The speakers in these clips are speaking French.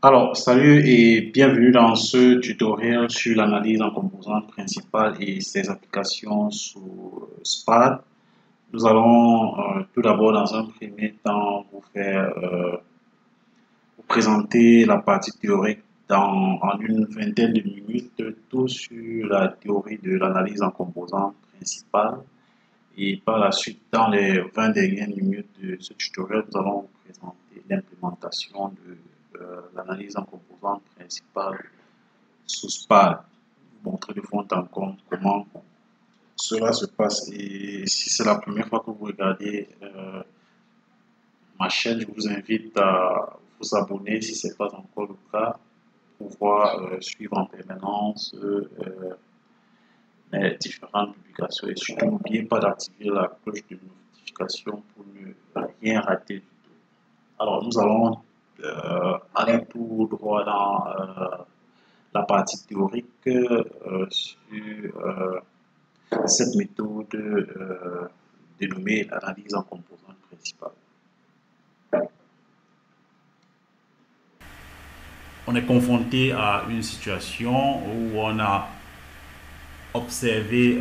Alors, salut et bienvenue dans ce tutoriel sur l'analyse en composantes principales et ses applications sous SPAD. Nous allons tout d'abord, dans un premier temps, vous présenter la partie théorique en une vingtaine de minutes, tout sur la théorie de l'analyse en composantes principales. Et par la suite, dans les 20 dernières minutes de ce tutoriel, nous allons vous présenter l'implémentation de l'analyse en composantes principales sous SPAD. Vous montrer de fond en comble comment cela se passe. Et si c'est la première fois que vous regardez ma chaîne, je vous invite à vous abonner si ce n'est pas encore le cas pour pouvoir suivre en permanence mes différentes publications. Et surtout, n'oubliez pas d'activer la cloche de notification pour ne rien rater du tout. Alors, nous allons aller tout droit dans la partie théorique sur cette méthode dénommée l'analyse en composantes principales. On est confronté à une situation où on a observé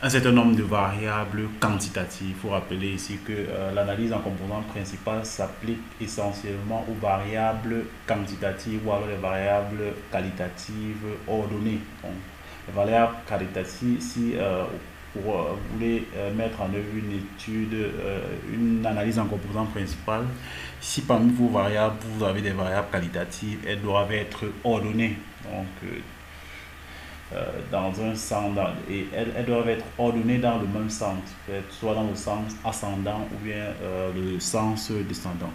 un certain nombre de variables quantitatives. Il faut rappeler ici que l'analyse en composantes principales s'applique essentiellement aux variables quantitatives ou alors les variables qualitatives ordonnées. Donc, les variables qualitatives, si vous voulez mettre en œuvre une étude, une analyse en composantes principales, si parmi vos variables, vous avez des variables qualitatives, elles doivent être ordonnées. Donc, dans un sens, et elles doivent être ordonnées dans le même sens, soit dans le sens ascendant ou bien le sens descendant.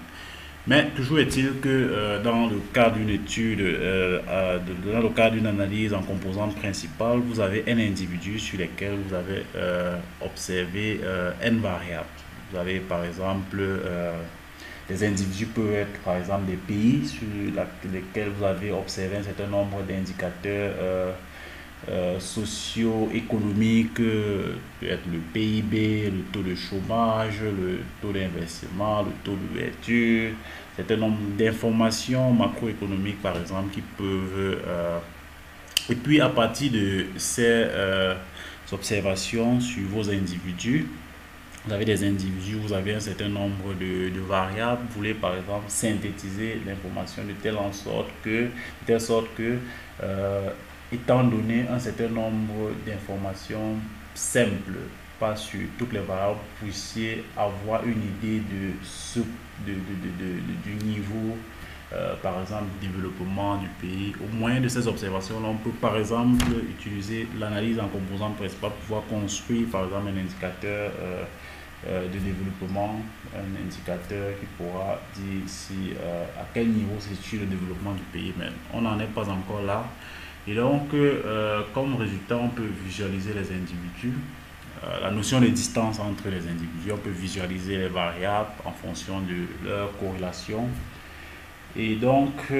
Mais toujours est-il que dans le cadre d'une étude, dans le cadre d'une analyse en composantes principales, vous avez n individus sur lesquels vous avez observé n variables. Vous avez par exemple les individus peuvent être par exemple des pays sur lesquels vous avez observé un certain nombre d'indicateurs socio-économiques, peut-être le PIB, le taux de chômage, le taux d'investissement, le taux d'ouverture, un certain nombre d'informations macroéconomiques par exemple qui peuvent... et puis à partir de ces observations sur vos individus, vous avez des individus, vous avez un certain nombre de variables, vous voulez par exemple synthétiser l'information de telle sorte que étant donné un certain nombre d'informations simples, pas sur toutes les variables, vous puissiez avoir une idée du niveau, par exemple, du développement du pays. Au moyen de ces observations, on peut par exemple utiliser l'analyse en composantes principales pour pouvoir construire par exemple un indicateur de développement, un indicateur qui pourra dire si, à quel niveau se situe le développement du pays. Mais on n'en est pas encore là. Et donc, comme résultat, on peut visualiser les individus, la notion de distance entre les individus, on peut visualiser les variables en fonction de leur corrélation. Et donc,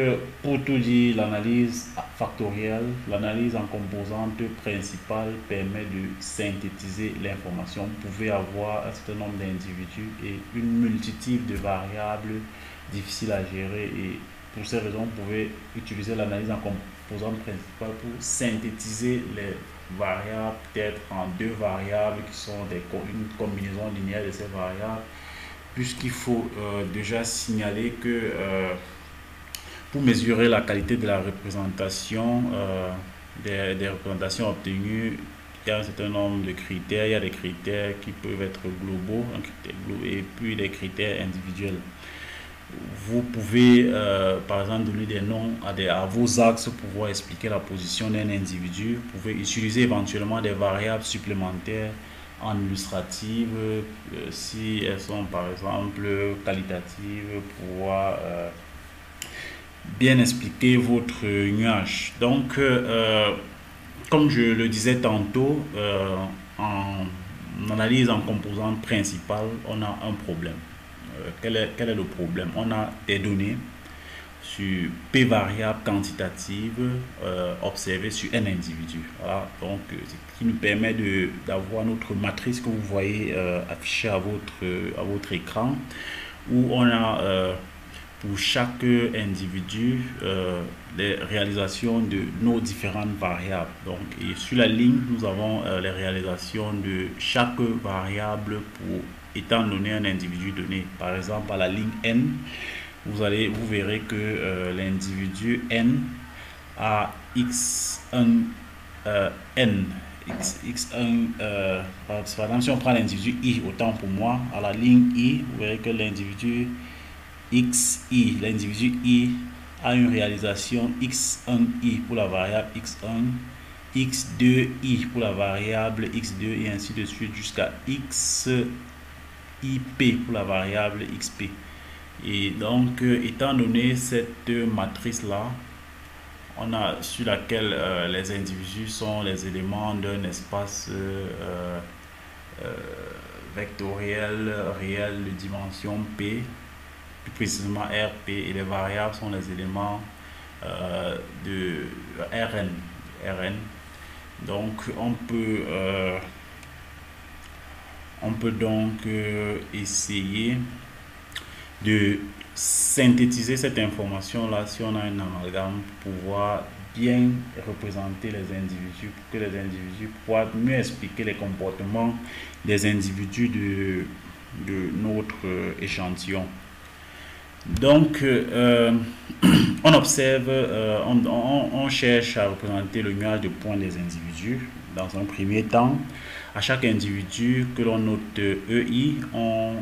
pour tout dire, l'analyse factorielle, l'analyse en composantes principales permet de synthétiser l'information. Vous pouvez avoir un certain nombre d'individus et une multitude de variables difficiles à gérer. Et pour ces raisons, vous pouvez utiliser l'analyse en composantes principales pour synthétiser les variables, peut-être en deux variables qui sont une combinaison linéaire de ces variables, puisqu'il faut déjà signaler que pour mesurer la qualité de la représentation, des représentations obtenues, il y a un certain nombre de critères. Il y a des critères qui peuvent être globaux, et puis des critères individuels. Vous pouvez, par exemple, donner des noms à vos axes pour pouvoir expliquer la position d'un individu. Vous pouvez utiliser éventuellement des variables supplémentaires en illustrative, si elles sont, par exemple, qualitatives, pour pouvoir bien expliquer votre nuage. Donc, comme je le disais tantôt, en analyse en composantes principales, on a un problème. Quel est le problème? On a des données sur P variables quantitatives observées sur n individus. Voilà, donc ce qui nous permet d'avoir notre matrice que vous voyez affichée à votre écran, où on a pour chaque individu les réalisations de nos différentes variables. Donc, et sur la ligne, nous avons les réalisations de chaque variable pour étant donné un individu donné. Par exemple, à la ligne N, vous verrez que l'individu N a x1 N. X1, par exemple, si on prend l'individu I, autant pour moi, à la ligne I, vous verrez que l'individu XI, l'individu I a une réalisation x1i pour la variable x1, x2i pour la variable x2 et ainsi de suite jusqu'à xip pour la variable xp. Et donc, étant donné cette matrice-là, on a sur laquelle les individus sont les éléments d'un espace vectoriel réel de dimension P, plus précisément RP, et les variables sont les éléments de Rn. Donc on peut donc essayer de synthétiser cette information là si on a un amalgame pour pouvoir bien représenter les individus, pour que les individus puissent mieux expliquer les comportements des individus de notre échantillon. Donc on observe, on cherche à représenter le nuage de points des individus. Dans un premier temps, à chaque individu que l'on note EI, on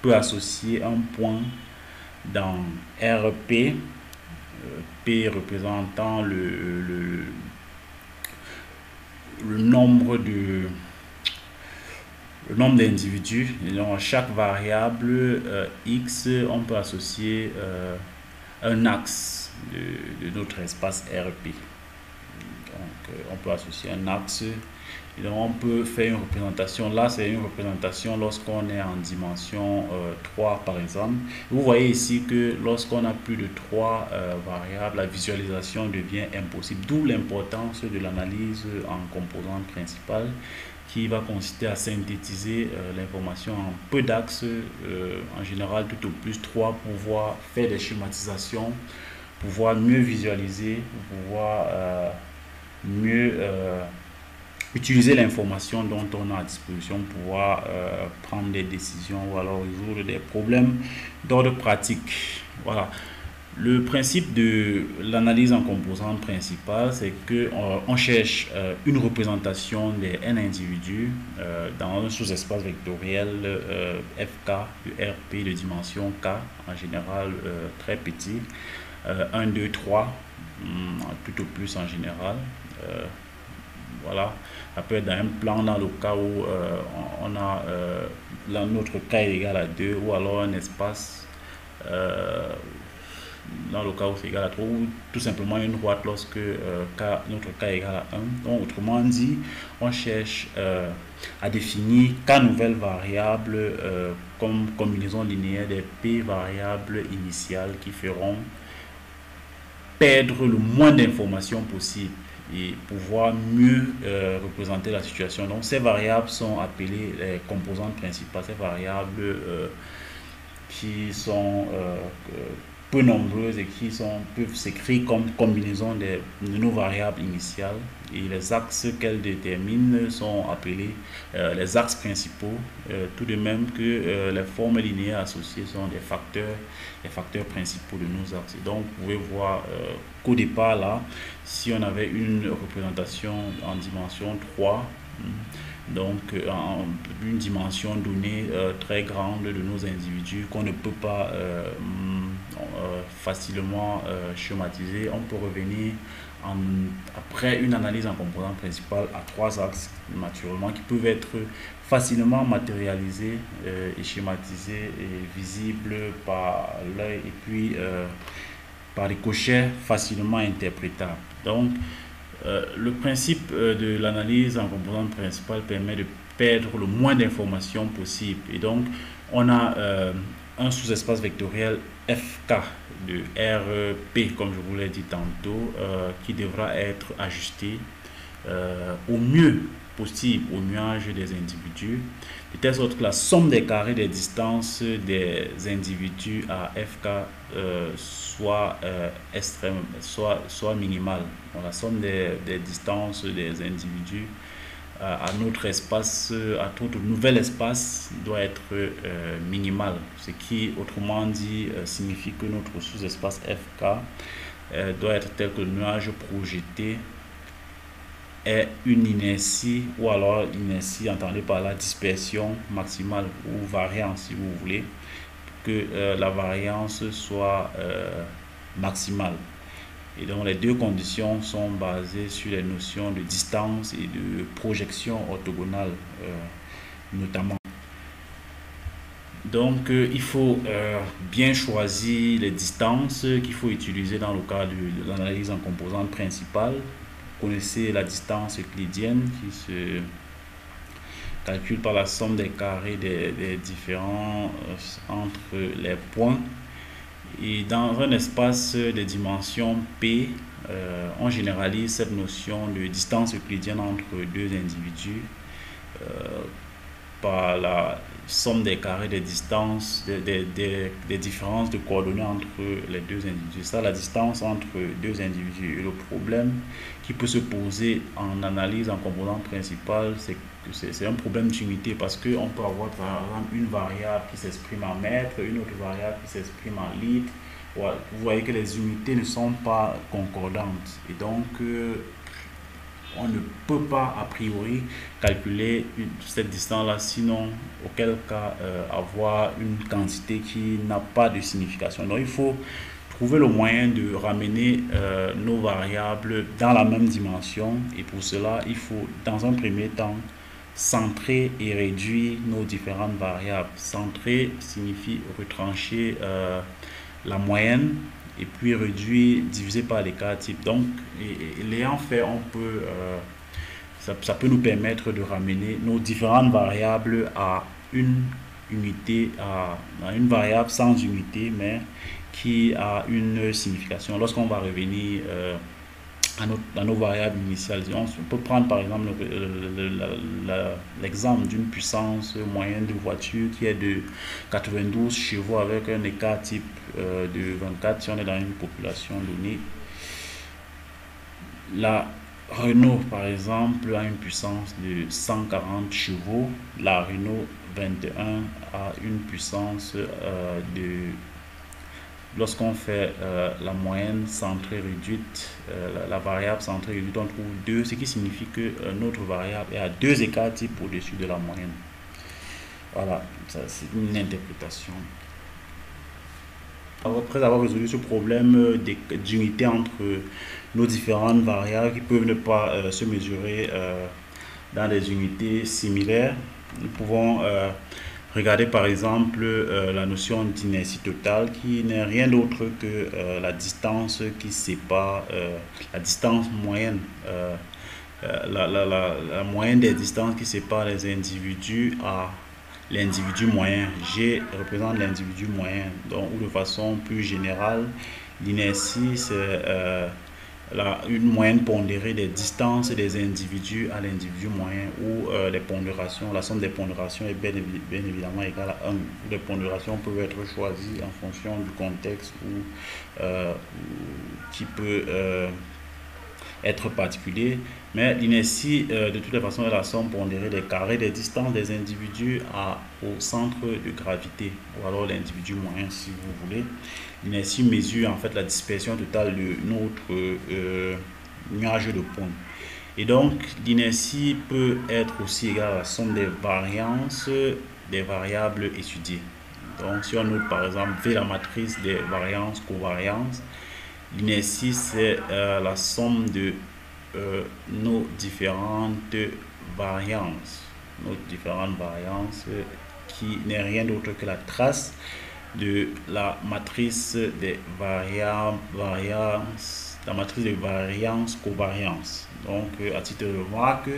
peut associer un point dans RP, P représentant le nombre d'individus. Dans chaque variable X, on peut associer un axe de notre espace RP. Donc, on peut associer un axe. Et donc, on peut faire une représentation. Là, c'est une représentation lorsqu'on est en dimension 3, par exemple. Vous voyez ici que lorsqu'on a plus de 3 variables, la visualisation devient impossible. D'où l'importance de l'analyse en composante principale, qui va consister à synthétiser l'information en peu d'axes, en général tout au plus 3, pour pouvoir faire des schématisations, pouvoir mieux visualiser, pouvoir mieux utiliser l'information dont on a à disposition pour pouvoir prendre des décisions ou alors résoudre des problèmes d'ordre pratique. Voilà. Le principe de l'analyse en composante principale, c'est que on cherche une représentation des n individus dans un sous-espace vectoriel FK de RP de dimension K, en général très petit, 1, 2, 3, tout au plus en général. Voilà, ça peut être dans un plan dans le cas où on a notre K est égal à 2, ou alors un espace dans le cas où c'est égal à 3, ou tout simplement une droite lorsque notre K est égal à 1. Donc autrement dit, on cherche à définir K nouvelles variables comme combinaison linéaire des P variables initiales qui feront perdre le moins d'informations possible et pouvoir mieux représenter la situation. Donc ces variables sont appelées les composantes principales, ces variables qui sont peu nombreuses et qui peuvent s'écrire comme combinaison de nos variables initiales, et les axes qu'elles déterminent sont appelés les axes principaux, tout de même que les formes linéaires associées sont des facteurs principaux de nos axes. Donc vous pouvez voir qu'au départ là, si on avait une représentation en dimension 3, donc en une dimension donnée très grande de nos individus qu'on ne peut pas facilement schématiser, on peut revenir après une analyse en composante principale à 3 axes naturellement qui peuvent être facilement matérialisés et schématisés et visibles par l'œil, et puis par des cochets facilement interprétables. Donc le principe de l'analyse en composante principale permet de perdre le moins d'informations possible, et donc on a un sous-espace vectoriel FK de RP, comme je vous l'ai dit tantôt, qui devra être ajusté au mieux possible au nuage des individus, de telle sorte que la somme des carrés des distances des individus à FK soit extrême, soit minimale. Donc, la somme des distances des individus à notre espace, à notre nouvel espace doit être minimale, ce qui autrement dit signifie que notre sous-espace FK doit être tel que le nuage projeté est une inertie, ou alors inertie entendue par la dispersion maximale ou variance si vous voulez, que la variance soit maximale. Et donc les deux conditions sont basées sur les notions de distance et de projection orthogonale notamment. Donc il faut bien choisir les distances qu'il faut utiliser dans le cadre de l'analyse en composantes principales. Vous connaissez la distance euclidienne qui se calcule par la somme des carrés des différents entre les points. Et dans un espace de dimension P, on généralise cette notion de distance euclidienne entre deux individus par la somme des carrés des distances, des différences de coordonnées entre les deux individus. Ça, la distance entre deux individus. Et le problème qui peut se poser en analyse en composante principale, c'est que c'est un problème d'unité parce qu'on peut avoir par exemple une variable qui s'exprime en mètres, une autre variable qui s'exprime en litres. Vous voyez que les unités ne sont pas concordantes et donc on ne peut pas a priori calculer cette distance-là, sinon auquel cas avoir une quantité qui n'a pas de signification. Donc il faut trouver le moyen de ramener nos variables dans la même dimension et pour cela il faut dans un premier temps centrer et réduire nos différentes variables. Centrer signifie retrancher la moyenne et puis réduire, divisé par l'écart type. Donc, l'ayant fait, on peut, ça peut nous permettre de ramener nos différentes variables à une unité, à une variable sans unité, mais qui a une signification. Lorsqu'on va revenir à nos variables initiales, on peut prendre par exemple l'exemple d'une puissance moyenne de voiture qui est de 92 chevaux avec un écart type de 24 si on est dans une population donnée. La Renault par exemple a une puissance de 140 chevaux, la Renault 21 a une puissance lorsqu'on fait la moyenne centrée réduite, la variable centrée réduite, on trouve 2, ce qui signifie que notre variable est à 2 écarts types au-dessus de la moyenne. Voilà, c'est une interprétation. Après avoir résolu ce problème d'unité entre nos différentes variables qui peuvent ne pas se mesurer dans des unités similaires, nous pouvons regardez par exemple la notion d'inertie totale qui n'est rien d'autre que la distance qui sépare, la distance moyenne, la moyenne des distances qui séparent les individus à l'individu moyen. G représente l'individu moyen, donc ou de façon plus générale, l'inertie c'est une moyenne pondérée des distances des individus à l'individu moyen où les pondérations, la somme des pondérations est bien évidemment égale à 1. Les pondérations peuvent être choisies en fonction du contexte ou qui peut être particulier, mais l'inertie de toutes les façons est la somme pondérée des carrés des distances des individus au centre de gravité ou alors l'individu moyen si vous voulez. L'inertie mesure en fait la dispersion totale de notre nuage de points. Et donc l'inertie peut être aussi égale à la somme des variances des variables étudiées. Donc si on note par exemple V la matrice des variances covariances, l'inertie c'est la somme de nos différentes variances. Qui n'est rien d'autre que la trace de la matrice des variances, la matrice de variance covariance. Donc à titre de remarque,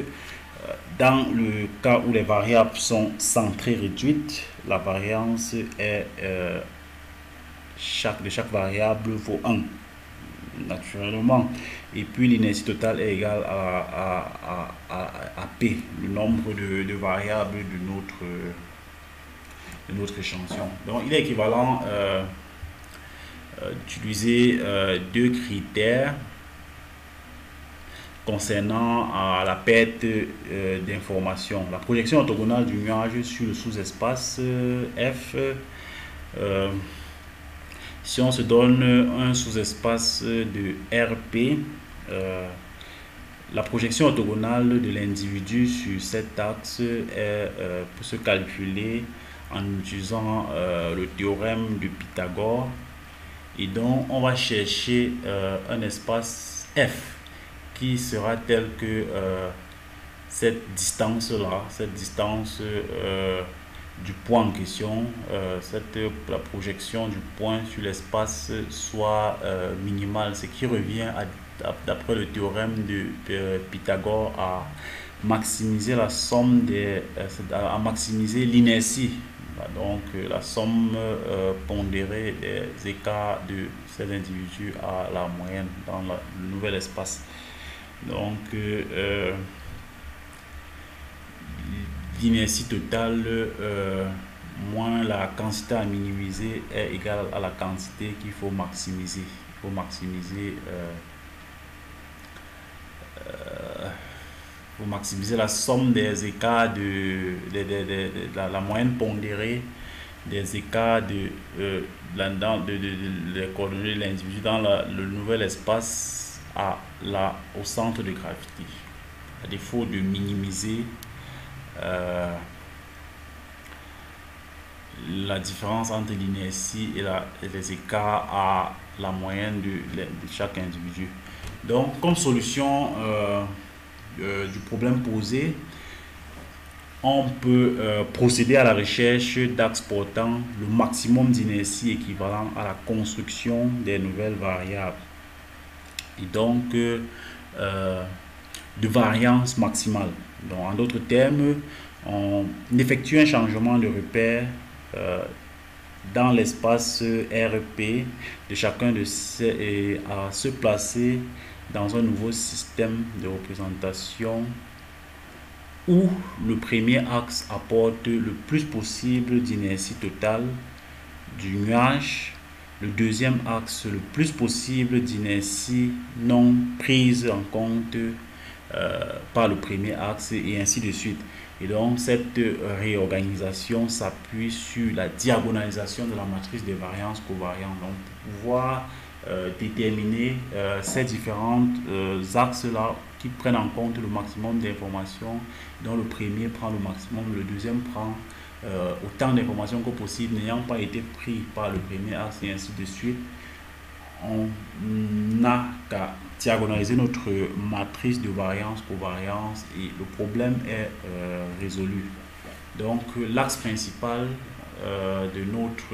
dans le cas où les variables sont centrées réduites, la variance est de chaque variable vaut 1. naturellement. Et puis l'inertie totale est égale à P, le nombre de variables de notre échantillon. Donc il est équivalent d'utiliser deux critères concernant la perte d'informations. La projection orthogonale du nuage sur le sous-espace F. Si on se donne un sous-espace de RP, la projection orthogonale de l'individu sur cet axe peut se calculer en utilisant le théorème de Pythagore. Et donc, on va chercher un espace F qui sera tel que cette distance-là, cette distance du point en question, la projection du point sur l'espace soit minimale, ce qui revient, d'après le théorème de Pythagore, à maximiser la somme à maximiser l'inertie. Donc la somme pondérée des écarts de ces individus à la moyenne dans le nouvel espace. Donc l'inertie totale moins la quantité à minimiser est égale à la quantité qu'il faut maximiser. Il faut maximiser la somme des écarts de la moyenne pondérée des écarts des coordonnées de l'individu dans le nouvel espace au centre de gravité. À défaut de minimiser la différence entre l'inertie et les écarts à la moyenne de chaque individu. Donc, comme solution du problème posé, on peut procéder à la recherche d'axes portant le maximum d'inertie équivalent à la construction des nouvelles variables. Et donc, de variance maximale. Donc, en d'autres termes, on effectue un changement de repère dans l'espace RP de chacun de ces et à se placer dans un nouveau système de représentation où le premier axe apporte le plus possible d'inertie totale du nuage, le deuxième axe le plus possible d'inertie non prise en compte par le premier axe, et ainsi de suite. Et donc cette réorganisation s'appuie sur la diagonalisation de la matrice des variances covariantes. Donc pour pouvoir déterminer ces différents axes-là qui prennent en compte le maximum d'informations, dont le premier prend le maximum, le deuxième prend autant d'informations que possible n'ayant pas été pris par le premier axe, et ainsi de suite. On n'a qu'à diagonaliser notre matrice de variance covariance et le problème est résolu. Donc l'axe principal de notre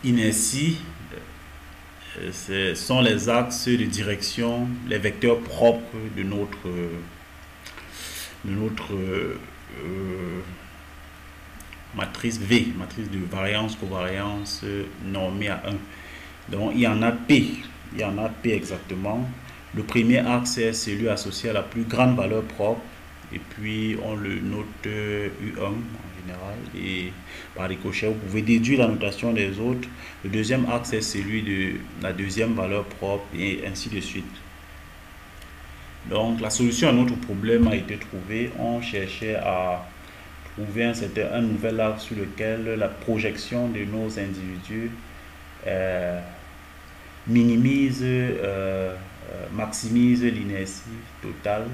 inertie, ce sont les axes de direction, les vecteurs propres de notre matrice V, matrice de variance covariance normée à 1. Donc il y en a P, exactement. Le premier axe est celui associé à la plus grande valeur propre, et puis on le note U1 en général, et par ricochet vous pouvez déduire la notation des autres. Le deuxième axe est celui de la deuxième valeur propre, et ainsi de suite. Donc la solution à notre problème a été trouvée. On cherchait à trouver un nouvel axe sur lequel la projection de nos individus maximise l'inertie totale.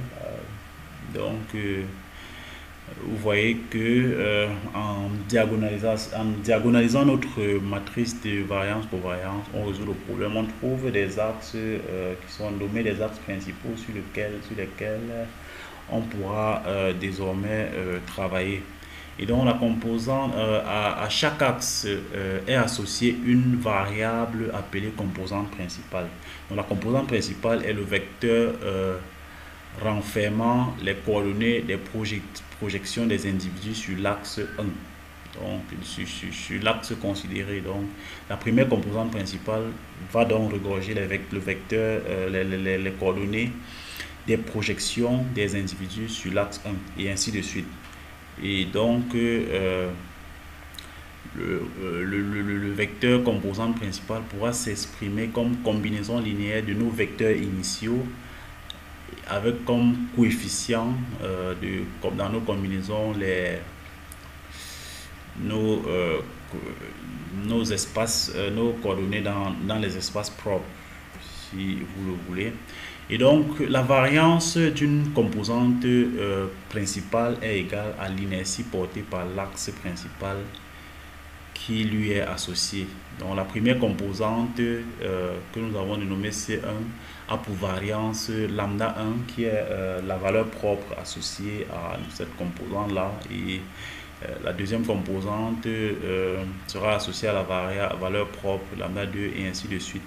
Donc vous voyez que en diagonalisant notre matrice de variance covariance, on résout le problème. On trouve des axes qui sont nommés des axes principaux sur lesquels on pourra désormais travailler. Et donc la composante à chaque axe est associée une variable appelée composante principale. Donc la composante principale est le vecteur renfermant les coordonnées des projections des individus sur l'axe 1. donc sur l'axe considéré. Donc la première composante principale va donc regorger le vecteur, les coordonnées des projections des individus sur l'axe 1 et ainsi de suite. Et donc le vecteur composante principale pourra s'exprimer comme combinaison linéaire de nos vecteurs initiaux avec comme coefficient comme dans nos combinaisons nos, nos espaces, nos coordonnées dans les espaces propres, si vous le voulez. Et donc la variance d'une composante principale est égale à l'inertie portée par l'axe principal qui lui est associé. Donc la première composante que nous avons dénommée C1 a pour variance lambda 1 qui est la valeur propre associée à cette composante là, et la deuxième composante sera associée à la valeur propre lambda 2 et ainsi de suite.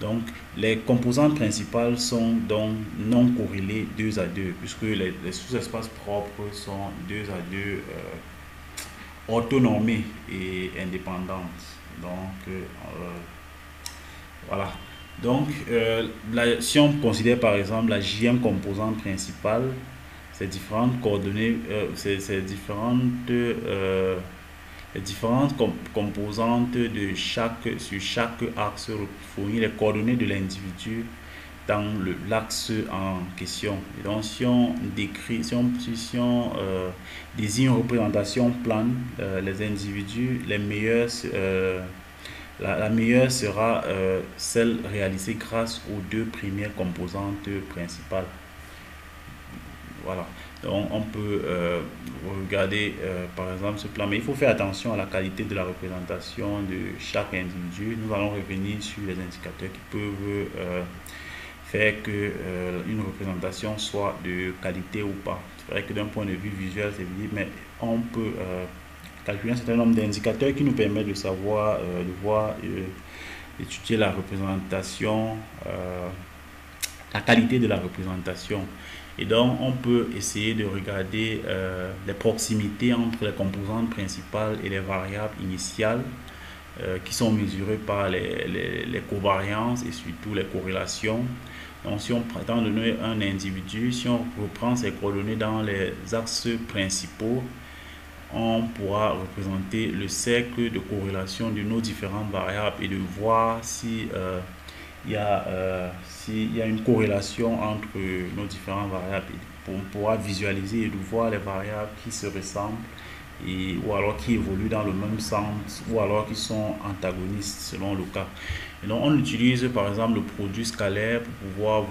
Donc les composantes principales sont donc non corrélées 2 à 2 puisque les sous-espaces propres sont 2 à 2 autonomées et indépendantes. Donc voilà. Donc si on considère par exemple la JM composante principale, ces différentes coordonnées, ces différentes composantes de sur chaque axe fournit les coordonnées de l'individu dans l'axe en question. Et donc si on décrit, si on désigne une représentation plane, les individus, les meilleurs, la meilleure sera celle réalisée grâce aux deux premières composantes principales. Voilà, donc on peut regarder par exemple ce plan, mais il faut faire attention à la qualité de la représentation de chaque individu. Nous allons revenir sur les indicateurs qui peuvent faire que une représentation soit de qualité ou pas. C'est vrai que d'un point de vue visuel c'est visible, mais on peut calculer un certain nombre d'indicateurs qui nous permettent de savoir, de voir, étudier la représentation, la qualité de la représentation. Et donc on peut essayer de regarder les proximités entre les composantes principales et les variables initiales qui sont mesurées par les covariances et surtout les corrélations. Donc si on prétend donner un individu, si on reprend ses coordonnées dans les axes principaux, on pourra représenter le cercle de corrélation de nos différentes variables et de voir si s'il y a une corrélation entre nos différentes variables. On pourra visualiser et de voir les variables qui se ressemblent ou alors qui évoluent dans le même sens ou alors qui sont antagonistes selon le cas. Et donc on utilise par exemple le produit scalaire pour pouvoir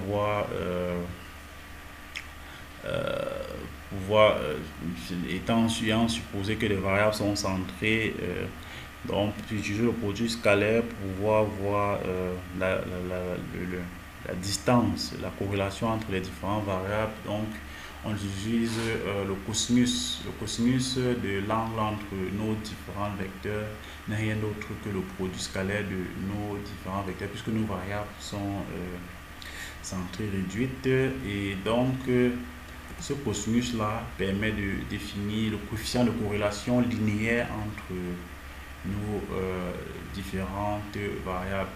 voir étant supposé que les variables sont centrées, donc utiliser le produit scalaire pour pouvoir voir la distance, la corrélation entre les différentes variables. Donc on utilise le cosinus. Le cosinus de l'angle entre nos différents vecteurs n'est rien d'autre que le produit scalaire de nos différents vecteurs puisque nos variables sont centrées réduites. Et donc ce cosinus là permet de définir le coefficient de corrélation linéaire entre nos différentes variables.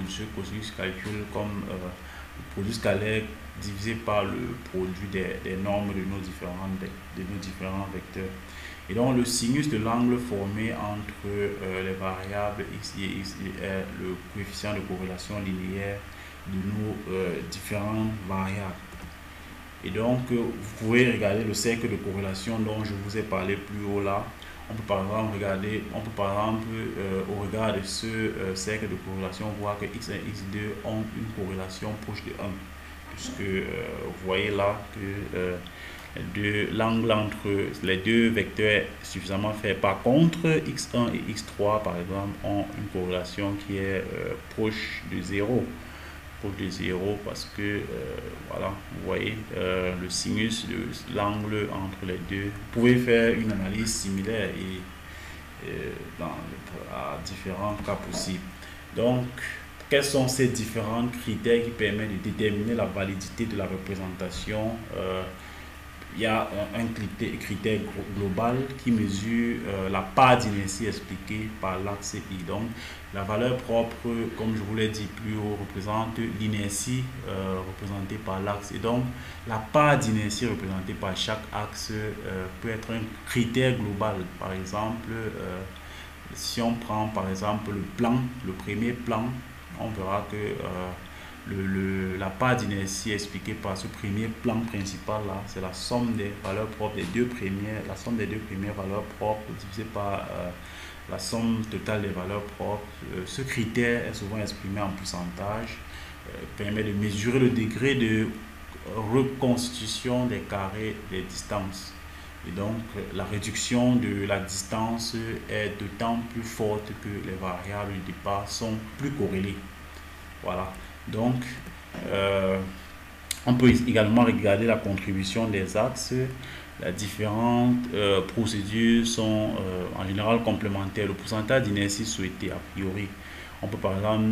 Ce cosinus calcule comme le produit scalaire divisé par le produit des normes de nos différents vecteurs. Et donc le sinus de l'angle formé entre les variables x et x est le coefficient de corrélation linéaire de nos différentes variables. Et donc vous pouvez regarder le cercle de corrélation dont je vous ai parlé plus haut là. On peut par exemple regarder, au regard de ce cercle de corrélation, voir que x1 et x2 ont une corrélation proche de 1. Puisque vous voyez là que l'angle entre les deux vecteurs est suffisamment fait. Par contre, x1 et x3 par exemple ont une corrélation qui est proche de 0. Parce que voilà, vous voyez le sinus de l'angle entre les deux. Vous pouvez faire une analyse similaire à différents cas possibles. Donc quels sont ces différents critères qui permettent de déterminer la validité de la représentation il y a critère global qui mesure la part d'inertie expliquée par l'axe I. Donc, la valeur propre, comme je vous l'ai dit plus haut, représente l'inertie représentée par l'axe. Et donc, la part d'inertie représentée par chaque axe peut être un critère global. Par exemple, si on prend par exemple le premier plan, on verra que la part d'inertie expliquée par ce premier plan principal là, c'est la somme des valeurs propres des deux premières, la somme des deux premières valeurs propres divisée par la somme totale des valeurs propres. Ce critère est souvent exprimé en pourcentage, permet de mesurer le degré de reconstitution des carrés des distances. Et donc, la réduction de la distance est d'autant plus forte que les variables de départ sont plus corrélées. Voilà. Donc, on peut également regarder la contribution des axes. Les différentes procédures sont en général complémentaires. Le pourcentage d'inertie souhaité a priori. On peut par exemple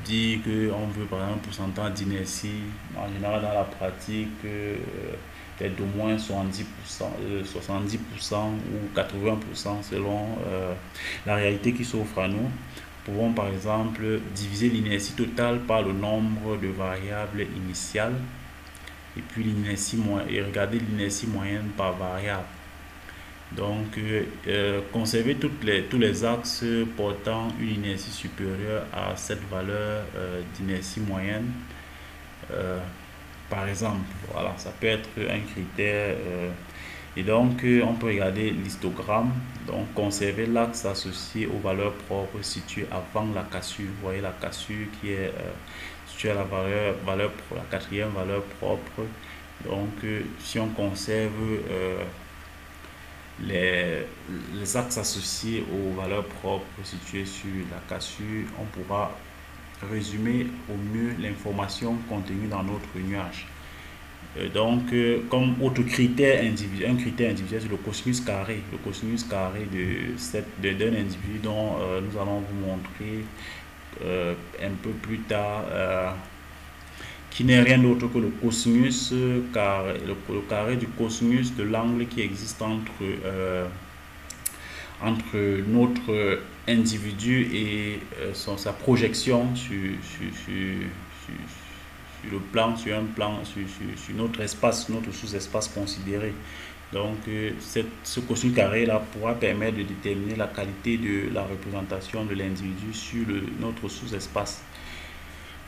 dire qu'on veut par exemple un pourcentage d'inertie. En général, dans la pratique, peut-être d'au moins 70%, 70% ou 80% selon la réalité qui s'offre à nous. Pouvons par exemple diviser l'inertie totale par le nombre de variables initiales et puis et regarder l'inertie moyenne par variable. Donc, conserver tous les axes portant une inertie supérieure à cette valeur d'inertie moyenne. Par exemple, voilà, ça peut être un critère. Et donc, on peut regarder l'histogramme. Donc, conserver l'axe associé aux valeurs propres situées avant la cassure. Vous voyez la cassure qui est située à la la quatrième valeur propre. Donc, si on conserve les axes associés aux valeurs propres situées sur la cassure, on pourra résumer au mieux l'information contenue dans notre nuage. Donc, comme autre critère individuel, un critère individuel, c'est le cosinus carré. Le cosinus carré d'un individu dont nous allons vous montrer un peu plus tard, qui n'est rien d'autre que le cosinus carré, le carré du cosinus de l'angle qui existe entre notre individu et sa projection sur le plan, sur un plan, sur notre espace, notre sous-espace considéré. Donc, ce cosinus carré là pourra permettre de déterminer la qualité de la représentation de l'individu sur notre sous-espace.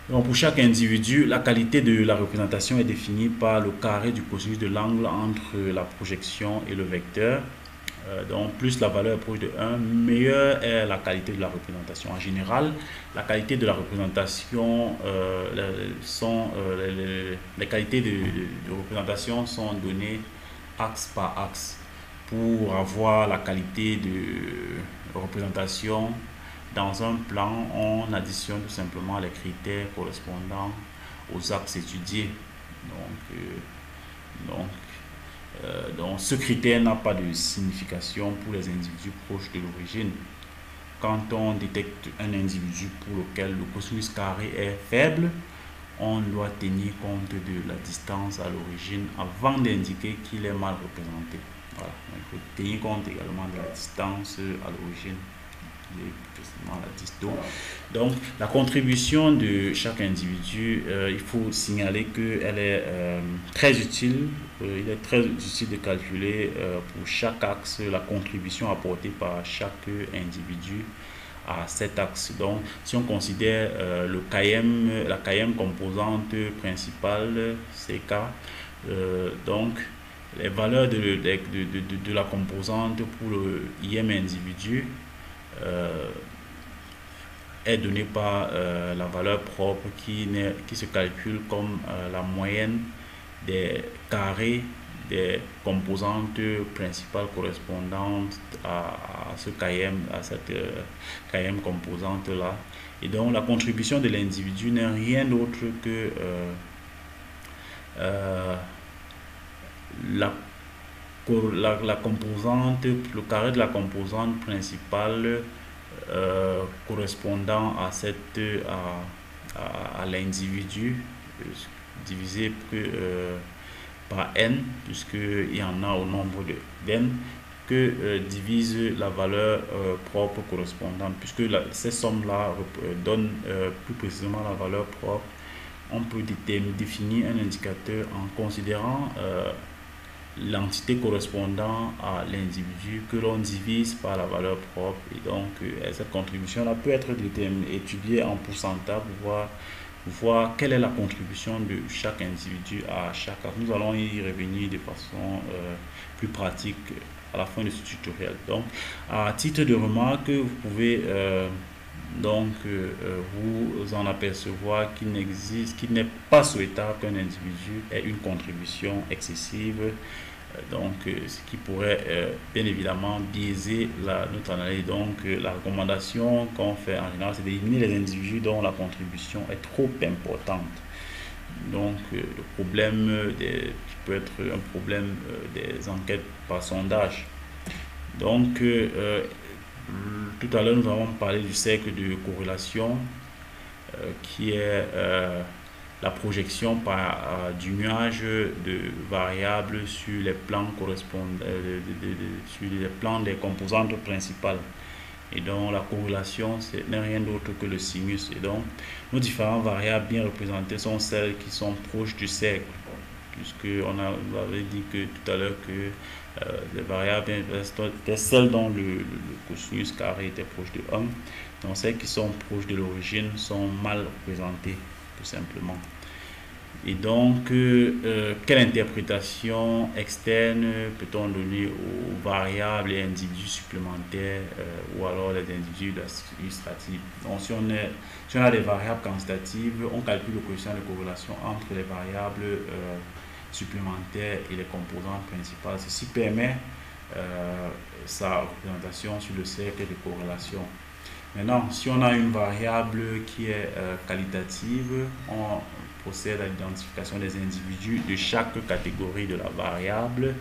Donc, pour chaque individu, la qualité de la représentation est définie par le carré du cosinus de l'angle entre la projection et le vecteur. Donc, plus la valeur est proche de 1, meilleure est la qualité de la représentation. En général, la qualité de la représentation les qualités de représentation sont données axe par axe. Pour avoir la qualité de représentation dans un plan, on additionne tout simplement les critères correspondant aux axes étudiés. Donc, ce critère n'a pas de signification pour les individus proches de l'origine. Quand on détecte un individu pour lequel le cosinus carré est faible, on doit tenir compte de la distance à l'origine avant d'indiquer qu'il est mal représenté. Voilà. Il faut tenir compte également de la distance à l'origine. Donc, la contribution de chaque individu, il faut signaler qu'elle est très utile. Il est très utile de calculer pour chaque axe la contribution apportée par chaque individu à cet axe. Donc, si on considère la km composante principale, CK, donc les valeurs de la composante pour le IM individu est donnée par la valeur propre qui se calcule comme la moyenne des carrés des composantes principales correspondantes à ce km, à cette km composante là. Et donc la contribution de l'individu n'est rien d'autre que la composante, le carré de la composante principale correspondant à l'individu divisé par n, puisqu'il y en a au nombre de n, que divise la valeur propre correspondante, puisque ces sommes-là donnent plus précisément la valeur propre. On peut définir un indicateur en considérant l'entité correspondant à l'individu que l'on divise par la valeur propre. Et donc, cette contribution-là peut être étudiée en pourcentage pour voir quelle est la contribution de chaque individu à chaque acte. Nous allons y revenir de façon plus pratique à la fin de ce tutoriel. Donc, à titre de remarque, vous pouvez vous en apercevoir qu'il n'est pas souhaitable qu'un individu ait une contribution excessive, ce qui pourrait bien évidemment biaiser notre analyse. Donc la recommandation qu'on fait en général, c'est d'éliminer les individus dont la contribution est trop importante. Donc le problème qui peut être un problème des enquêtes par sondage. Donc tout à l'heure, nous avons parlé du cercle de corrélation qui est la projection du nuage de variables sur les plans correspondants, sur les plans des composantes principales. Et donc la corrélation, ce n'est rien d'autre que le sinus. Et donc nos différentes variables bien représentées sont celles qui sont proches du cercle, puisqu'on avait dit que tout à l'heure que les variables étaient celles dont le cosinus carré était proche de 1. Donc celles qui sont proches de l'origine sont mal représentées, tout simplement. Et donc, quelle interprétation externe peut-on donner aux variables et individus supplémentaires ou alors les individus illustratifs? Donc, si on a des variables quantitatives, on calcule le coefficient de corrélation entre les variables supplémentaires et les composantes principales. Ceci permet sa représentation sur le cercle de corrélation. Maintenant, si on a une variable qui est qualitative, on procède à l'identification des individus de chaque catégorie de la variable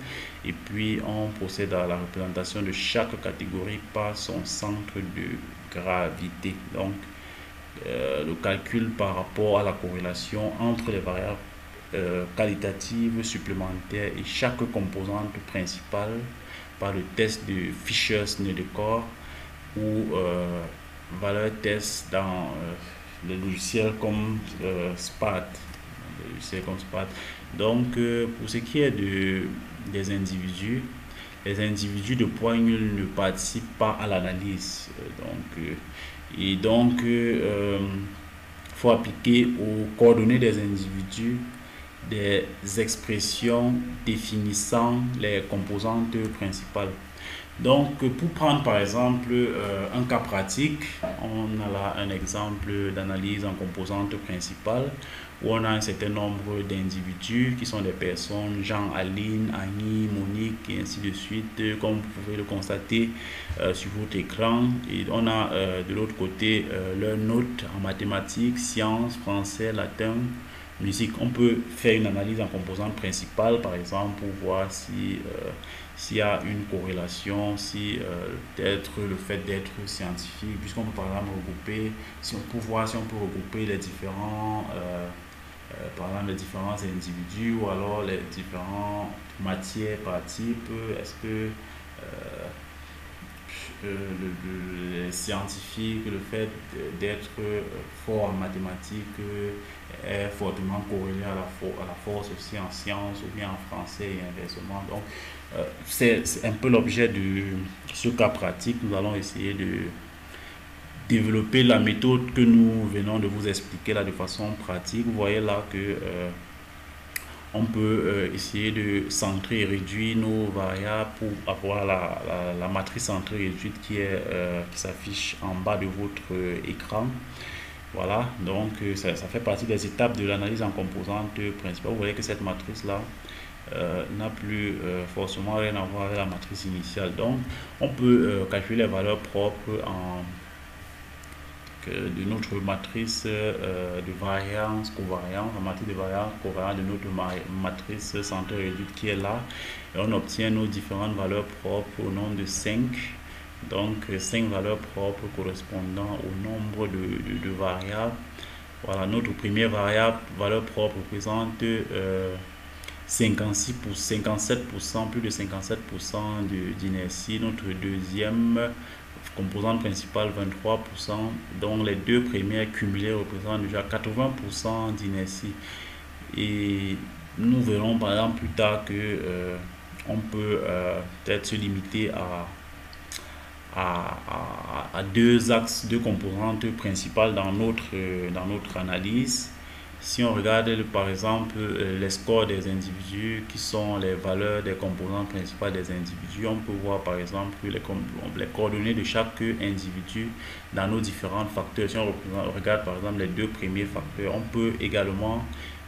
et puis on procède à la représentation de chaque catégorie par son centre de gravité. Donc, le calcul par rapport à la corrélation entre les variables qualitatives supplémentaires et chaque composante principale par le test de Fisher-Snellekor ou valeur test dans les logiciels comme SPAT. Donc pour ce qui est des individus, les individus de point nul ne participent pas à l'analyse. Il faut appliquer aux coordonnées des individus des expressions définissant les composantes principales. Donc, pour prendre par exemple un cas pratique, on a là un exemple d'analyse en composantes principales où on a un certain nombre d'individus qui sont des personnes, Jean, Aline, Annie, Monique et ainsi de suite, comme vous pouvez le constater sur votre écran. Et on a de l'autre côté leurs notes en mathématiques, sciences, français, latin, musique. On peut faire une analyse en composantes principales, par exemple, pour voir s'il y a une corrélation, peut-être le fait d'être scientifique, puisqu'on peut par exemple regrouper, pour voir si on peut regrouper les différents, par exemple les différents individus ou alors les différentes matières par type. Est-ce que les scientifiques, le fait d'être fort en mathématiques est fortement corrélé à la force aussi en sciences ou bien en français et inversement. Donc, c'est un peu l'objet de ce cas pratique. Nous allons essayer de développer la méthode que nous venons de vous expliquer là de façon pratique. Vous voyez là que on peut essayer de centrer et réduire nos variables pour avoir la matrice centrée et réduite qui s'affiche en bas de votre écran. Voilà, donc ça fait partie des étapes de l'analyse en composantes principales. Vous voyez que cette matrice-là n'a plus forcément rien à voir avec la matrice initiale. Donc, on peut calculer les valeurs propres de notre matrice de variance, covariance, la matrice de variance, covariance de notre matrice centrée réduite qui est là. Et on obtient nos différentes valeurs propres au nombre de 5. Donc 5 valeurs propres correspondant au nombre de variables. Voilà, notre première valeur propre représente 57%, plus de 57% d'inertie. Notre deuxième composante principale 23%, dont les deux premières cumulées représentent déjà 80% d'inertie. Et nous verrons par exemple plus tard que on peut peut-être se limiter à deux axes, deux composantes principales dans notre analyse. Si on regarde par exemple les scores des individus, qui sont les valeurs des composantes principales des individus, on peut voir par exemple les coordonnées de chaque individu dans nos différents facteurs. Si on regarde par exemple les deux premiers facteurs, on peut également,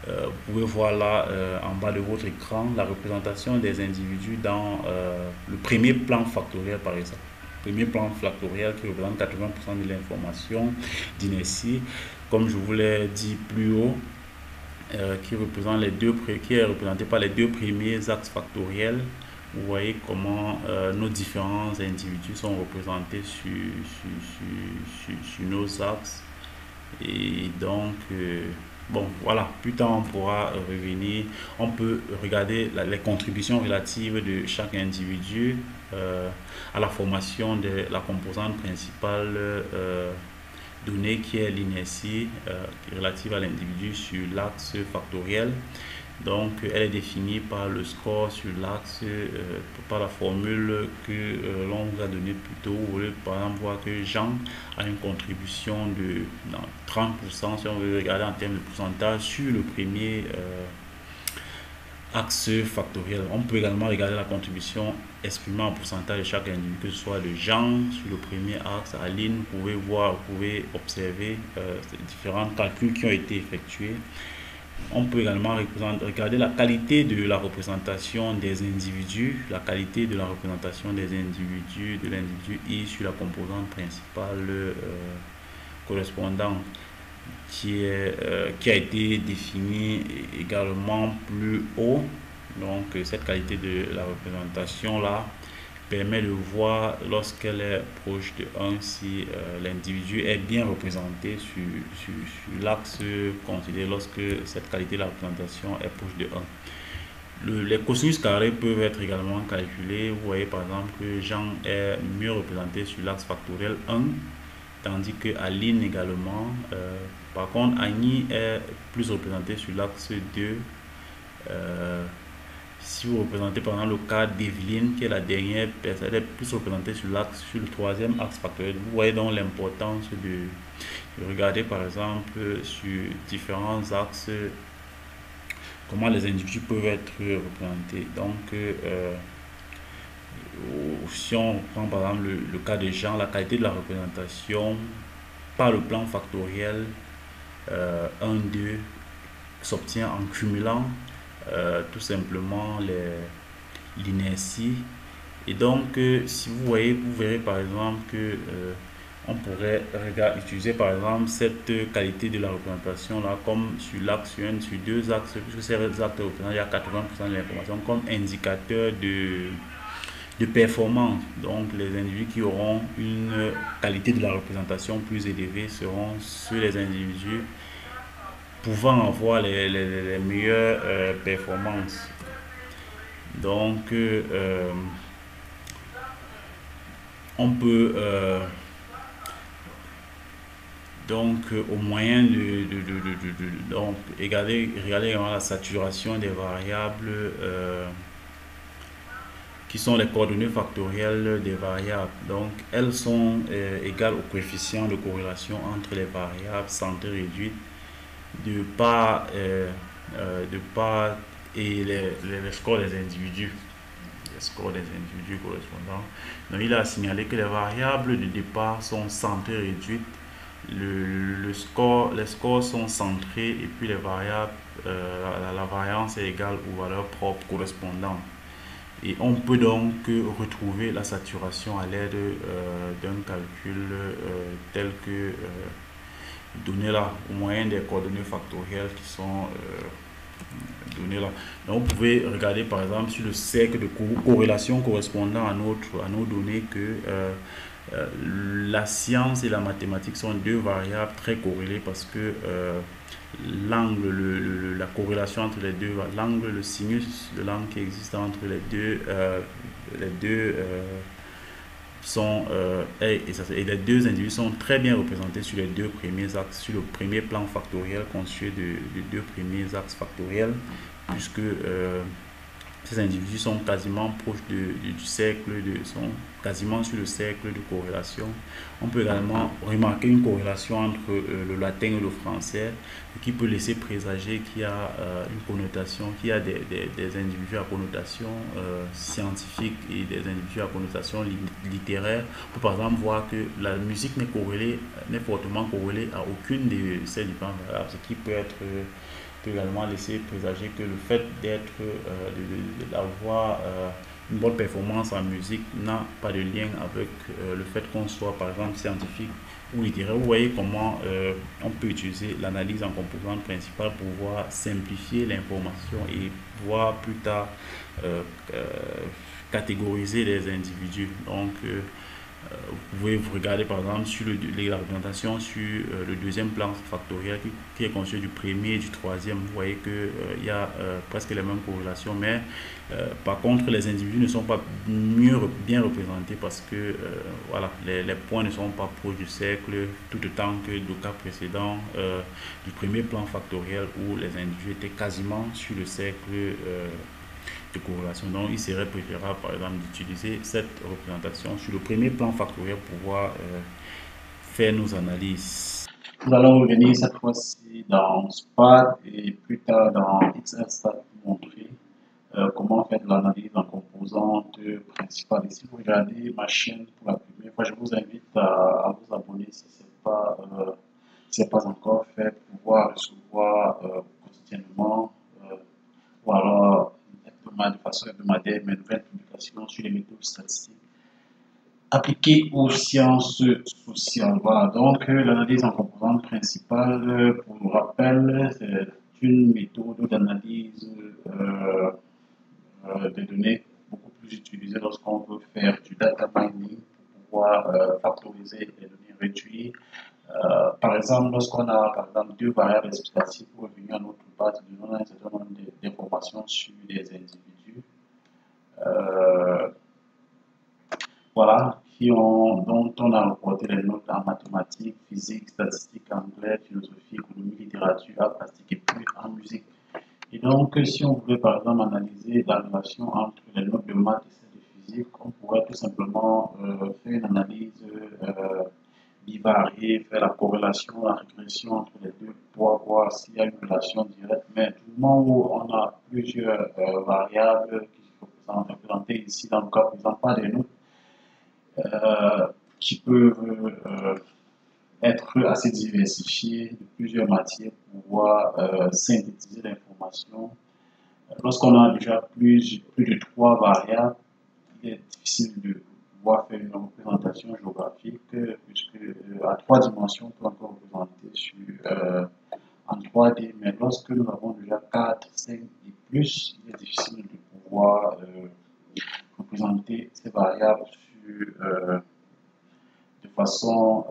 vous pouvez voir là en bas de votre écran, la représentation des individus dans le premier plan factoriel par exemple. Premier plan factoriel qui représente 80% de l'information d'inertie, comme je vous l'ai dit plus haut, qui est représenté par les deux premiers axes factoriels. Vous voyez comment nos différents individus sont représentés sur nos axes. Et donc, bon, voilà, plus tard on pourra revenir. On peut regarder les contributions relatives de chaque individu à la formation de la composante principale donnée, qui est l'inertie relative à l'individu sur l'axe factoriel. Donc elle est définie par le score sur l'axe, par la formule que l'on vous a donnée plus tôt. Vous voulez par exemple voir que Jean a une contribution de 30%, si on veut regarder en termes de pourcentage, sur le premier axe factoriel. On peut également regarder la contribution exprimée en pourcentage de chaque individu, que ce soit de Jean sur le premier axe, Aline. Vous pouvez observer différents calculs qui ont été effectués. On peut également regarder la qualité de la représentation des individus, de l'individu I sur la composante principale correspondante, qui a été définie également plus haut. Donc cette qualité de la représentation là permet de voir, lorsqu'elle est proche de 1, si l'individu est bien représenté sur l'axe considéré, lorsque cette qualité de la représentation est proche de 1. Les cosinus carrés peuvent être également calculés. Vous voyez par exemple que Jean est mieux représenté sur l'axe factoriel 1, tandis que Aline également. Par contre, Annie est plus représentée sur l'axe 2. Si vous représentez par exemple le cas d'Evelyne, qui est la dernière personne, elle est plus représentée sur le troisième axe factoriel. Vous voyez donc l'importance de regarder par exemple sur différents axes comment les individus peuvent être représentés. Donc si on prend par exemple le cas de Jean, la qualité de la représentation par le plan factoriel 1, 2 s'obtient en cumulant tout simplement l'inertie. Et donc si vous verrez par exemple que on pourrait utiliser par exemple cette qualité de la représentation là, comme sur l'axe 1, sur deux axes, puisque ces axes représentent il y a 80% de l'information, comme indicateur de performance. Donc les individus qui auront une qualité de la représentation plus élevée seront ceux les individus pouvant avoir les meilleures performances. Donc on peut au moyen donc regarder la saturation des variables qui sont les coordonnées factorielles des variables. Donc elles sont égales au coefficient de corrélation entre les variables santé réduite de part et les scores des individus. Les scores des individus correspondants. Donc il a signalé que les variables de départ sont santé réduite, les scores sont centrés, et puis les variables, la variance est égale aux valeurs propres correspondantes. Et on peut donc retrouver la saturation à l'aide d'un calcul tel que donné là, au moyen des coordonnées factorielles qui sont données là. Donc vous pouvez regarder par exemple sur le cercle de corrélation correspondant à nos données que La science et la mathématique sont deux variables très corrélées parce que l'angle, la corrélation entre les deux, l'angle, le sinus de l'angle qui existe entre les deux sont, et les deux individus sont très bien représentés sur les deux premiers axes, sur le premier plan factoriel constitué de deux premiers axes factoriels, puisque ces individus sont quasiment proches du cercle, sont quasiment sur le cercle de corrélation. On peut également remarquer une corrélation entre le latin et le français, qui peut laisser présager qu'il y a une connotation, qu'il y a des individus à connotation scientifique et des individus à connotation littéraire. On peut par exemple voir que la musique n'est fortement corrélée à aucune de ces différentes variables, ce qui peut être peut également laisser présager que le fait d'avoir une bonne performance en musique n'a pas de lien avec le fait qu'on soit par exemple scientifique ou littéraire. Vous voyez comment on peut utiliser l'analyse en composante principale pour pouvoir simplifier l'information et voir plus tard euh, euh, catégoriser les individus. Donc, vous pouvez vous regarder par exemple sur la représentation sur le deuxième plan factoriel qui est constitué du premier et du troisième. Vous voyez qu'il y a presque les mêmes corrélations, mais par contre les individus ne sont pas bien représentés parce que voilà, les points ne sont pas proches du cercle, tout autant que du cas précédent du premier plan factoriel où les individus étaient quasiment sur le cercle de corrélation. Donc, il serait préférable, par exemple, d'utiliser cette représentation sur le premier plan factoriel pour pouvoir faire nos analyses. Nous allons revenir cette fois-ci dans SPAT et plus tard dans XStat pour montrer comment faire de l'analyse en composantes principales. Et si vous regardez ma chaîne pour la première fois, je vous invite à vous abonner si ce n'est pas encore fait pour pouvoir recevoir quotidiennement ou alors de façon hebdomadaire mes nouvelles publications sur les méthodes statistiques appliquées aux sciences sociales. Voilà, donc l'analyse en composante principale, pour le rappel, c'est une méthode d'analyse des données beaucoup plus utilisée lorsqu'on veut faire du data mining pour pouvoir factoriser les données réduites. Par exemple, lorsqu'on a par exemple deux variables explicatives pour revenir à notre base de données, un certain nombre d'informations sur des individus. Voilà, dont on a reporté les notes en mathématiques, physique, statistique, anglais, philosophie, économie, littérature, art plastique et puis en musique. Et donc, si on voulait par exemple analyser la relation entre les notes de maths et celles de physique, on pourrait tout simplement faire une analyse bivariée, faire la corrélation, la régression entre les deux pour voir s'il y a une relation directe. Mais du moment où on a plusieurs variables qui sont représentées ici dans le cas présent par des notes, qui peuvent être assez diversifiées de plusieurs matières pour pouvoir synthétiser l'information. Lorsqu'on a déjà plus de trois variables, il est difficile de pouvoir faire une représentation géographique puisque à trois dimensions, on peut encore représenter en 3D, mais lorsque nous avons déjà 4, 5 et plus, il est difficile de pouvoir représenter ces variables de façon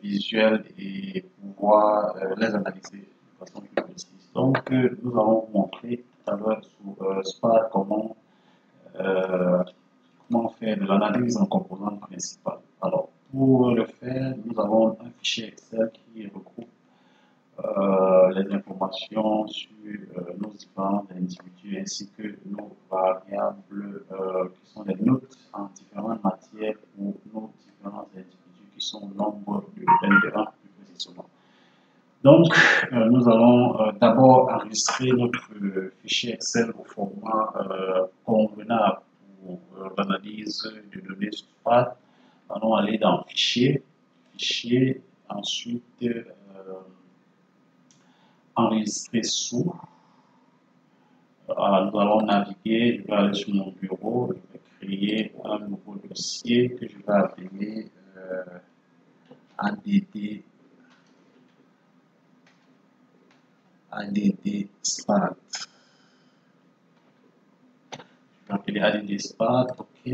visuelle et pouvoir les analyser de façon plus précise. Donc, nous allons vous montrer tout à l'heure sur SPAT comment faire de l'analyse en composante principale. Alors, pour le faire, nous avons un fichier Excel qui regroupe les informations sur nos différents individus ainsi que nos variables qui sont les notes en différentes matières pour nos différents individus qui sont au nombre de 21 plus précisément. Donc, nous allons d'abord enregistrer notre fichier Excel au format convenable pour l'analyse de données sur SPAT. Allons aller dans Fichier, ensuite enregistrer sous. Nous allons naviguer, je vais aller sur mon bureau, je vais créer un nouveau dossier que je vais appeler ADD SPAT. Je vais appeler ADD SPAT, OK.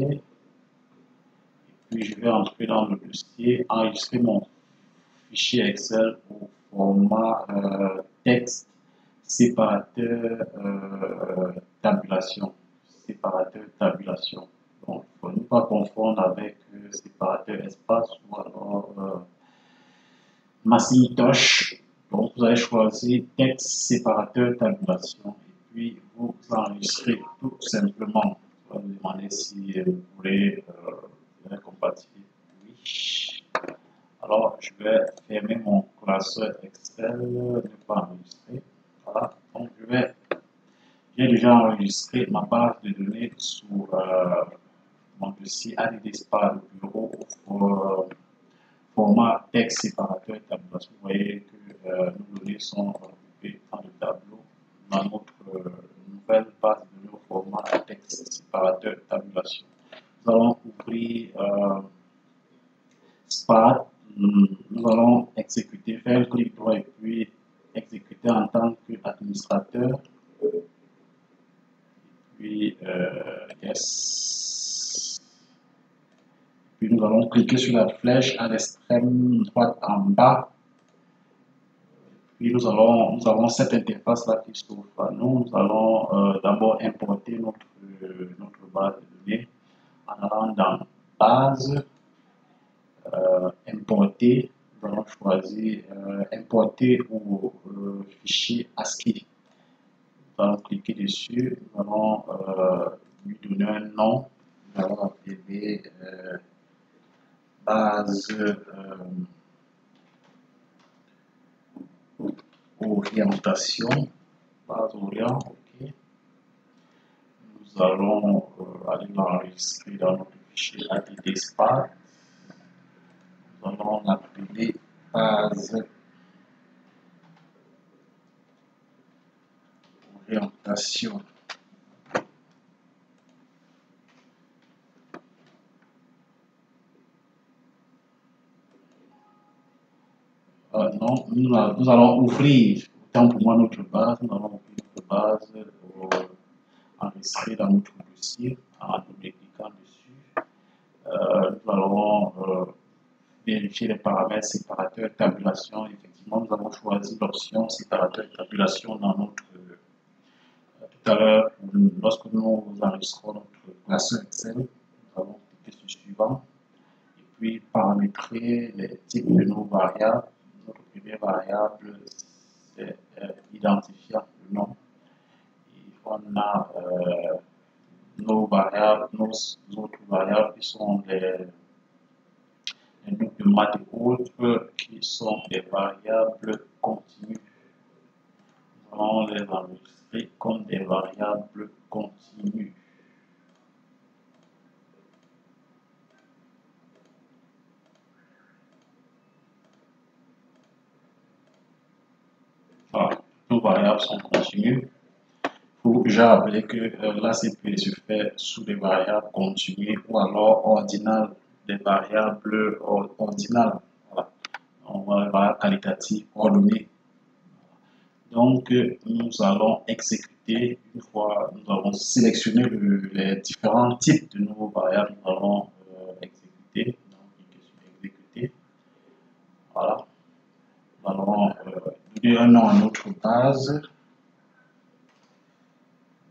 Et puis je vais entrer dans le dossier, enregistrer mon fichier Excel au format texte séparateur tabulation. Séparateur tabulation. Donc, il ne faut pas confondre avec séparateur espace ou alors Macintosh. Donc, vous allez choisir texte séparateur tabulation et puis vous enregistrez tout simplement. On va vous demander si vous voulez compatible. Oui. Alors, je vais fermer mon classeur Excel, ne pas enregistrer. Voilà. Donc, j'ai déjà enregistré ma base de données sur mon dossier ADD Spa de bureau au format texte séparateur tabulation. Vous voyez que nos données sont regroupées dans le tableau dans notre nouvelle base de données au format texte séparateur tabulation. Nous allons ouvrir Spa. Nous allons exécuter, faire un clic droit et puis exécuter en tant qu'administrateur. Puis, yes. Puis nous allons cliquer sur la flèche à l'extrême droite en bas. Puis nous avons cette interface là qui s'ouvre à nous. Nous allons d'abord importer notre base de données en allant dans base, importer. Nous allons choisir importer au fichier ASCII. Nous allons cliquer dessus. Nous allons lui donner un nom. Nous allons appeler base orientation. Base orient, ok. Nous allons aller l'enregistrer dans notre fichier ADD Spa. Nous allons l'appeler base orientation. Non, nous allons ouvrir, autant pour moi, notre base. Nous allons ouvrir notre base, enregistrer dans notre dossier en double-cliquant dessus. Nous allons vérifier les paramètres séparateurs tabulation. Effectivement, nous avons choisi l'option séparateur tabulation dans notre tout à l'heure, lorsque nous enregistrons notre classeur Excel, nous allons cliquer sur suivant et puis paramétrer les types de nos variables. Notre première variable, c'est identifiant, le nom. Et on a nos variables, nos autres variables qui sont les groupes de maths et autres qui sont des variables continues. Nous allons les enregistrer comme des variables continues. Voilà, nos variables sont continues. Il faut déjà rappeler que l'ACP se fait sous des variables continues ou alors ordinales, des variables ordinales. Voilà. On va les variables qualitatives ordonnées. Donc, nous allons exécuter, une fois nous avons sélectionné les différents types de nos variables, nous allons exécuter. Donc, cliquer sur exécuter. Voilà. Nous allons donner un nom à notre base.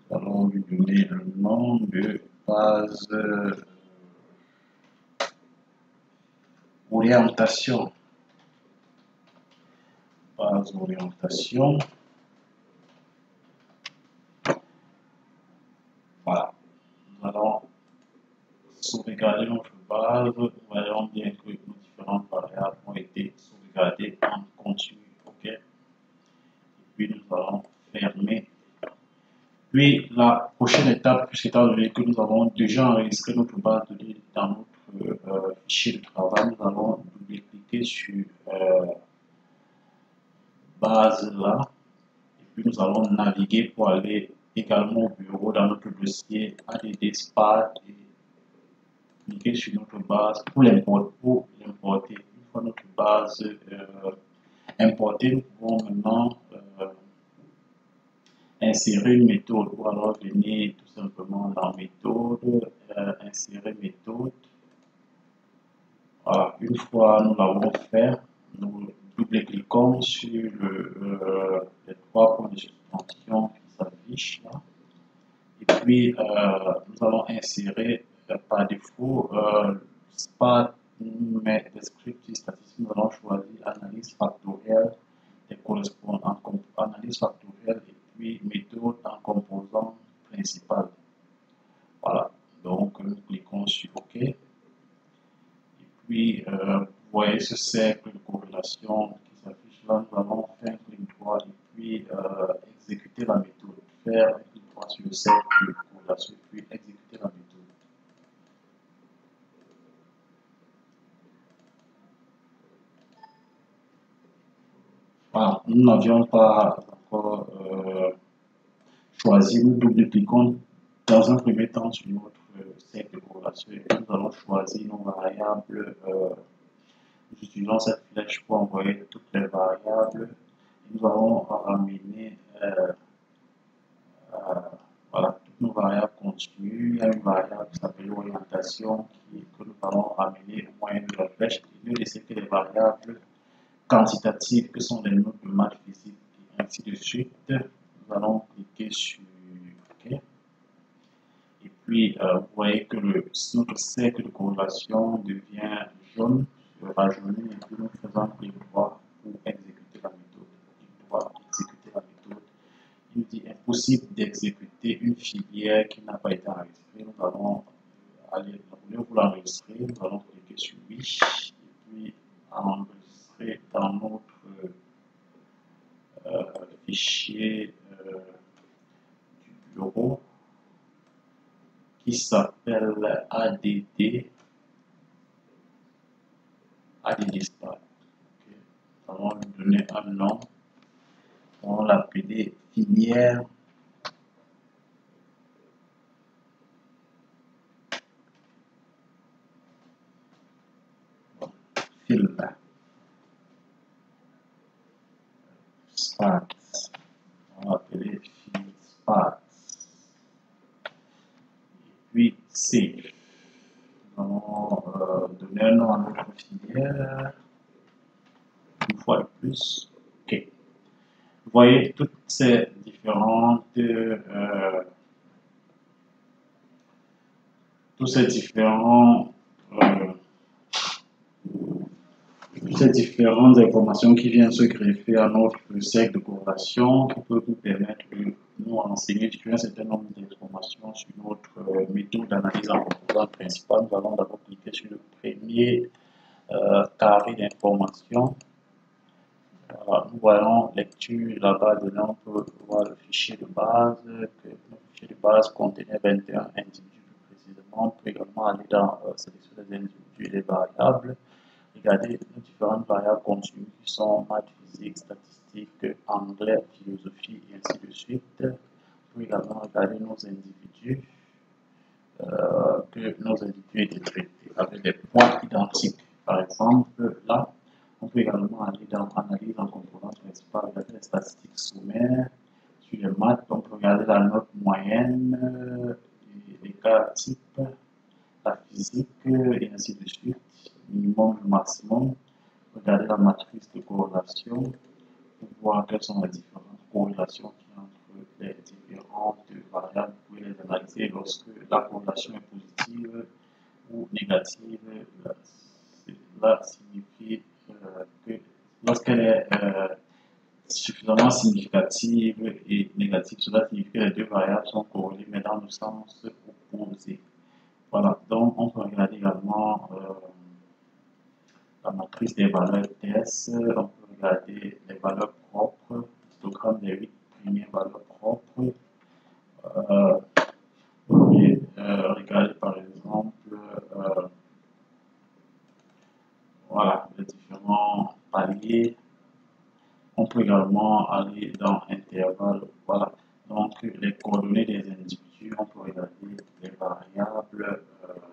Nous allons lui donner le nom de base orientation. Base orientation. Voilà. Nous allons sauvegarder notre base. Nous voyons bien que nos différentes variables ont été sauvegardées en continu. OK. Et puis nous allons fermer. Puis la prochaine étape, puisqu'étant donné que nous avons déjà enregistré notre base de données dans notre fichier de travail, nous allons double-cliquer sur base là. Et puis nous allons naviguer pour aller également au bureau dans notre dossier ADD Spa et cliquer sur notre base pour l'importer. Une fois notre base importée, nous pouvons maintenant insérer une méthode ou alors venir tout simplement dans méthode, insérer méthode. Voilà, une fois nous l'avons fait, nous double-cliquons sur les trois points de suspension qui s'affichent là. Et puis, nous allons insérer par défaut SPAT, mais descriptif statistique. Nous allons choisir analyse factorielle des correspondants, analyse factorielle et puis méthode en composant principal. Voilà, donc nous cliquons sur OK. Et puis, vous voyez ce cercle de corrélation qui s'affiche là. Nous allons faire un clic droit et puis exécuter la méthode. Faire un clic droit sur le cercle de corrélation et puis exécuter la méthode. Voilà, nous n'avions pas encore choisi. Nous double-cliquons dans un premier temps sur notre cercle de corrélation et nous allons choisir nos variables. Nous utilisons cette flèche pour envoyer toutes les variables. Nous allons ramener voilà, toutes nos variables contenues. Il y a une variable qui s'appelle orientation que nous allons ramener au moyen de la flèche. Il ne laisser que les variables quantitatives que sont les notes de maths physique et ainsi de suite. Nous allons cliquer sur OK. Et puis, vous voyez que notre cercle de corrélation devient jaune, rajeuni, et puis nous faisons clic droit pour exécuter la méthode. Clic droit, exécuter la méthode. Il nous dit impossible d'exécuter une filière qui n'a pas été enregistrée. Nous allons aller, au lieu de l'enregistrer, nous allons cliquer sur oui, et puis enregistrer dans notre fichier du bureau qui s'appelle ADD Stat. Okay. Nous allons lui donner un nom. On va l'appeler filière film. Spat. On va l'appeler Spat. Et puis C. Nous allons donner un nom à notre filière. Une fois de plus. OK. Vous voyez toutes ces différentes tous ces différentes informations qui viennent se greffer à notre cercle de corrélation qui peut nous permettre de nous renseigner sur un certain nombre d'informations sur notre méthode d'analyse en composant principal. Nous allons d'abord cliquer sur le premier carré d'informations. Voilà, nous voyons lecture là-bas, dedans on peut voir le fichier de base, que le fichier de base contenait 21 individus plus précisément. On peut également aller dans sélectionner les individus et les variables. Regardez les différentes variables contenues qui sont maths, physique, statistique, anglais, philosophie et ainsi de suite. On peut également regarder nos individus, que nos individus étaient traités avec des points identiques. Par exemple, là, on peut également aller dans analyse en composant principal, regarder les statistiques sommaires. Sur les maths, on peut regarder la note moyenne, les cas types, la physique et ainsi de suite. Minimum et maximum. Regardez la matrice de corrélation pour voir quelles sont les différentes corrélations qu'il y a entre les différentes variables. Vous pouvez les analyser lorsque la corrélation est positive ou négative. Cela signifie que lorsqu'elle est suffisamment significative et négative, cela signifie que les deux variables sont corrélées mais dans le sens opposé. Voilà, donc on peut regarder également la matrice des valeurs TS, on peut regarder les valeurs propres, histogramme des 8 premières valeurs propres. Et regarder par exemple voilà, les différents paliers. On peut également aller dans intervalle. Voilà, donc les coordonnées des individus, on peut regarder les variables,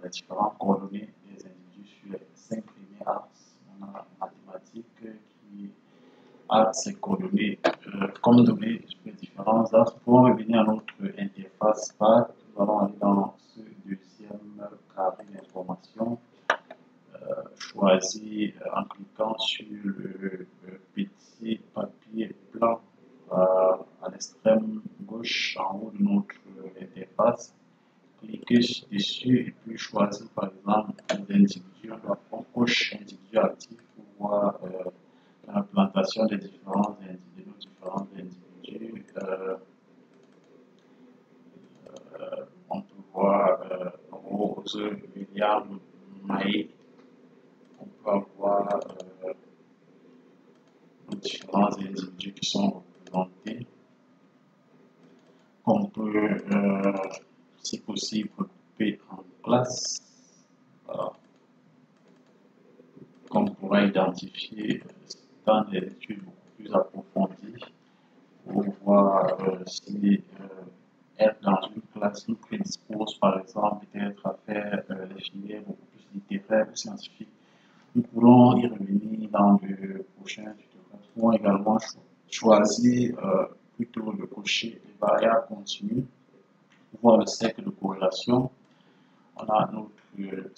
les différentes coordonnées des individus sur les 5 premiers axes. On a mathématiques qui a ses coordonnées comme données sur les différents axes. Pour revenir à notre interface PAT, nous allons aller dans ce deuxième carré d'information, choisir en cliquant sur le petit papier blanc à l'extrême gauche en haut de notre interface. Cliquez dessus et puis choisir par exemple les individus. On coche individu actif pour voir l'implantation des différents individus. On peut voir Rose, William, Maï. On peut avoir les différents individus qui sont représentés. On peut, si possible, regrouper en classe. Qu'on pourra identifier dans des études beaucoup plus approfondies pour voir si être dans une classe nous prédispose par exemple peut-être à faire des filières beaucoup plus littéraires ou scientifiques. Nous pourrons y revenir dans le prochain tutoriel. Nous pouvons également choisir plutôt de cocher les variables continues pour voir le cercle de corrélation. On a notre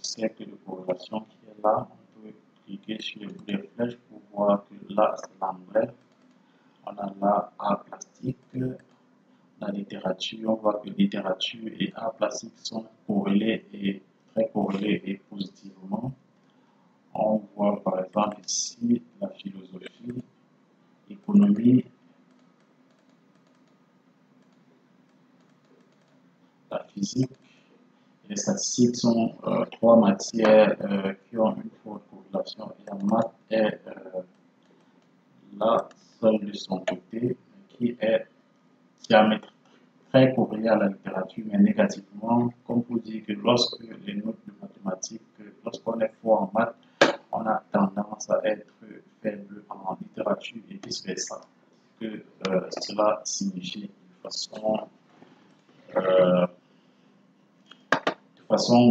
cercle de corrélation qui est là. On peut cliquer sur les flèches pour voir que là c'est l'anglais. On a là art plastique. La littérature, on voit que littérature et art plastique sont corrélés et très corrélés et positivement. On voit par exemple ici la philosophie, l'économie, la physique et les statistiques sont trois matières qui ont une forte corrélation et la maths est là seule de son côté qui est très corrélé à la littérature mais négativement, comme vous dire que lorsque les notes de mathématiques, lorsqu'on est fort en maths, on a tendance à être faible en littérature et vice versa. Que cela signifie de façon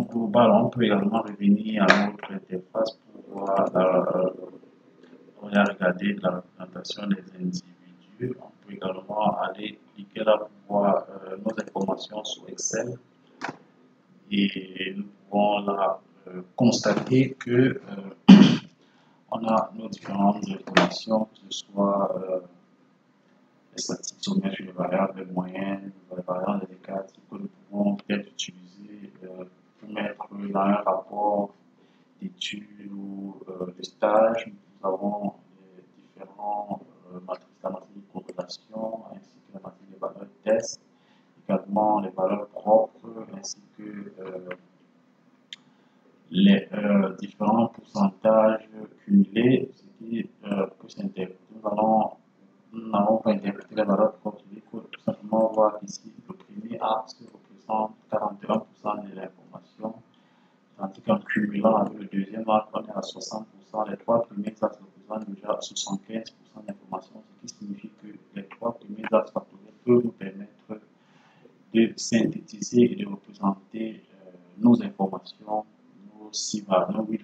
globale. On peut également revenir à notre interface pour voir on a regardé la représentation des individus. On peut également aller cliquer là pour voir nos informations sur Excel et nous pouvons là constater que on a nos différentes informations, que ce soit les statistiques sommaires sur les variables, les moyennes, les variables indicatives que nous pouvons peut-être utiliser pour mettre dans un rapport d'études ou de stage. Nous avons les différents matrices, la matrice de corrélation, ainsi que la matrice des valeurs de test, également les valeurs propres, ainsi que les différents pourcentages cumulés, ce qui peut s'interpréter. Nous n'allons pas interpréter les valeurs propres, il faut tout simplement voir ici le premier axe représente 41% de l'information, tandis qu'en cumulant avec le deuxième axe, on est à 60%. Les trois premiers axes représentent déjà 75% d'informations, ce qui signifie que les trois premiers axes factoriels peuvent nous permettre de synthétiser et de représenter nos informations, nos 8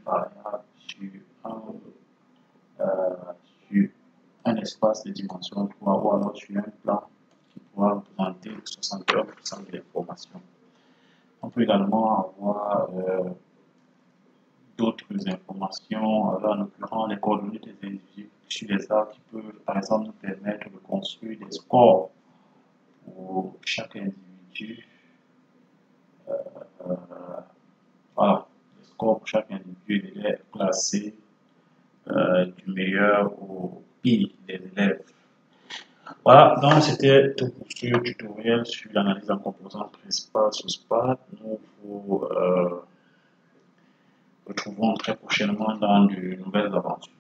variables sur un espace de dimension 3 ou alors sur un plan qui pourra représenter 61% de l'information. On peut également avoir d'autres informations, en l'occurrence les coordonnées des individus sur les arbres qui peuvent par exemple nous permettre de construire des scores pour chaque individu. Voilà, les scores pour chaque individu et les classer du meilleur au pire des élèves. Voilà, donc c'était tout pour ce tutoriel sur l'analyse en composants principaux sous SPAT. Nous vous retrouvons très prochainement dans de nouvelles aventures.